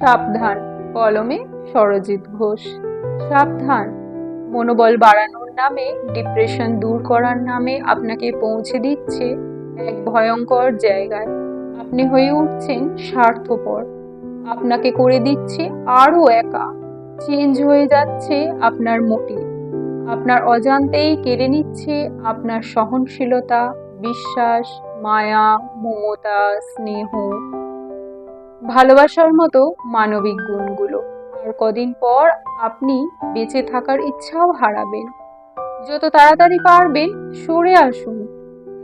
সাবধান। কলমে সরজিৎ ঘোষ। সাবধান, মনোবল বাড়ানোর নামে, ডিপ্রেশন দূর করার নামে আপনাকে পৌঁছে দিচ্ছে এক ভয়ঙ্কর জায়গায়। আপনি হয়ে উঠছেন স্বার্থপর, আপনাকে করে দিচ্ছে আরো একা। চেঞ্জ হয়ে যাচ্ছে আপনার মোটিভ, আপনার অজান্তেই কেড়ে নিচ্ছে আপনার সহনশীলতা, বিশ্বাস, মায়া, মমতা, স্নেহ, ভালোবাসার মতো মানবিক গুণগুলো। আর কদিন পর আপনি বেঁচে থাকার ইচ্ছাও হারাবেন। যত তাড়াতাড়ি পারবেন সরে আসুন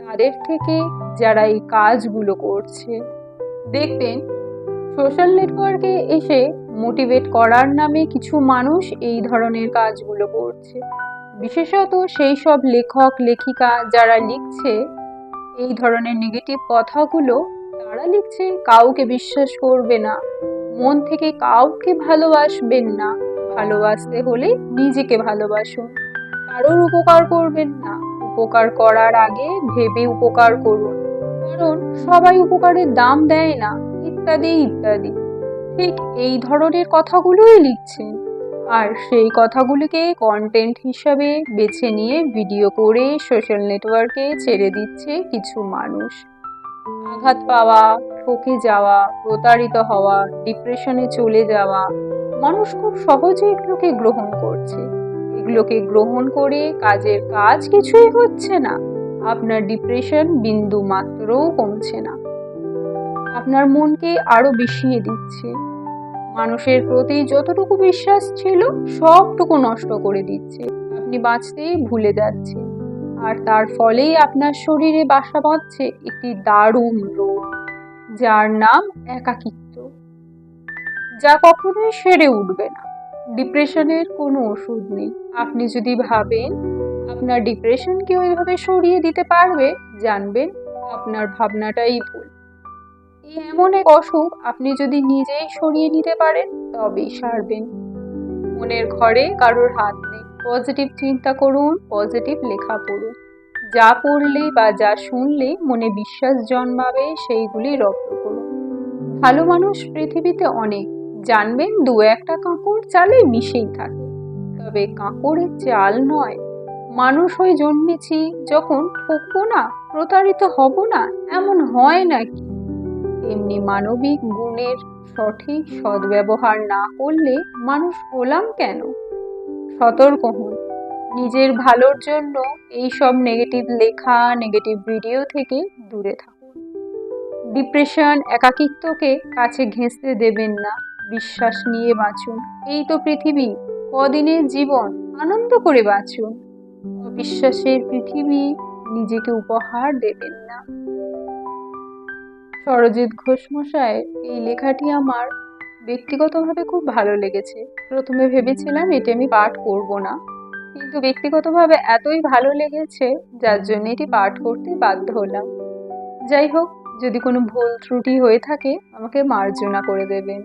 তাদের থেকে যারা এই কাজগুলো করছে। দেখবেন সোশ্যাল নেটওয়ার্কে এসে মোটিভেট করার নামে কিছু মানুষ এই ধরনের কাজগুলো করছে। বিশেষত সেই সব লেখক লেখিকা যারা লিখছে এই ধরনের নেগেটিভ কথাগুলো, তারা লিখছে কাউকে বিশ্বাস করবে না, মন থেকে কাউকে ভালোবাসবেন না, ভালোবাসতে হলে নিজেকে ভালোবাসুন, কারোর উপকার করবেন না, উপকার করার আগে ভেবে উপকার করুন, কারণ সবাই উপকারের দাম দেয় না, ইত্যাদি ইত্যাদি। ঠিক এই ধরনের কথাগুলোই লিখছেন। আর সেই কথাগুলিকে কন্টেন্ট হিসাবে বেছে নিয়ে ভিডিও করে সোশ্যাল নেটওয়ার্কে ছেড়ে দিচ্ছে কিছু মানুষ। আঘাত পাওয়া, ঠকে যাওয়া, প্রতারিত হওয়া, ডিপ্রেশনে চলে যাওয়া মানুষ খুব সহজে এগুলোকে গ্রহণ করছে। এগুলোকে গ্রহণ করে কাজের কাজ কিছুই হচ্ছে না, আপনার ডিপ্রেশন বিন্দু মাত্রও কমছে না, আপনার মনকে আরো বিষিয়ে দিচ্ছে। মানুষের প্রতি যতটুকু বিশ্বাস ছিল সবটুকু নষ্ট করে দিচ্ছে। আপনি বাঁচতেই ভুলে যাচ্ছেন, আর তার ফলেই আপনার শরীরে বাসা বাঁধছে একটি দারুণ রোগ, যার নাম একাকিত্ব, যা কখনোই সেরে উঠবে না। ডিপ্রেশনের কোনো ওষুধ নেই। আপনি যদি ভাবেন আপনার ডিপ্রেশনকে ওইভাবে সরিয়ে দিতে পারবে, জানবেন আপনার ভাবনাটাই ভুল। এমন এক অসুখ আপনি যদি নিজেই সরিয়ে নিতে পারেন তবেই সারবেন। মনের ঘরে কারোর হাত নেই। পজিটিভ চিন্তা করুন, পজিটিভ লেখা পড়ুন। যা পড়লে বা যা শুনলে মনে বিশ্বাস জন্মাবে সেইগুলি রপ্ত করুন। ভালো মানুষ পৃথিবীতে অনেক, জানবেন দু একটা কাঁকড় চালে মিশেই থাকে, তবে কাঁকড়ের চাল নয়। মানুষ হয়ে জন্মেছি যখন ঠকবো না, প্রতারিত হব না, এমন হয় নাকি? তেমনি মানবিক গুণের সঠিক সদ্ব্যবহার না করলে মানুষ হলাম কেন? সতর্ক হন, নিজের ভালোর জন্য এই সব নেগেটিভ লেখা, নেগেটিভ ভিডিও থেকে দূরে থাকুন। ডিপ্রেশন, একাকিত্বকে কাছে ঘেঁষতে দেবেন না। বিশ্বাস নিয়ে বাঁচুন। এই তো পৃথিবী, কদিনের জীবন, আনন্দ করে বাঁচুন। অবিশ্বাসের পৃথিবী নিজেকে উপহার দেবেন না। সরজিৎ ঘোষ মশাইয়ের এই লেখাটি আমার ব্যক্তিগতভাবে খুব ভালো লেগেছে। প্রথমে ভেবেছিলাম এটি আমি পাঠ করব না, কিন্তু ব্যক্তিগতভাবে এতই ভালো লেগেছে যার জন্য এটি পাঠ করতে বাধ্য হলাম। যাই হোক, যদি কোনো ভুল ত্রুটি হয়ে থাকে আমাকে মার্জনা করে দেবেন।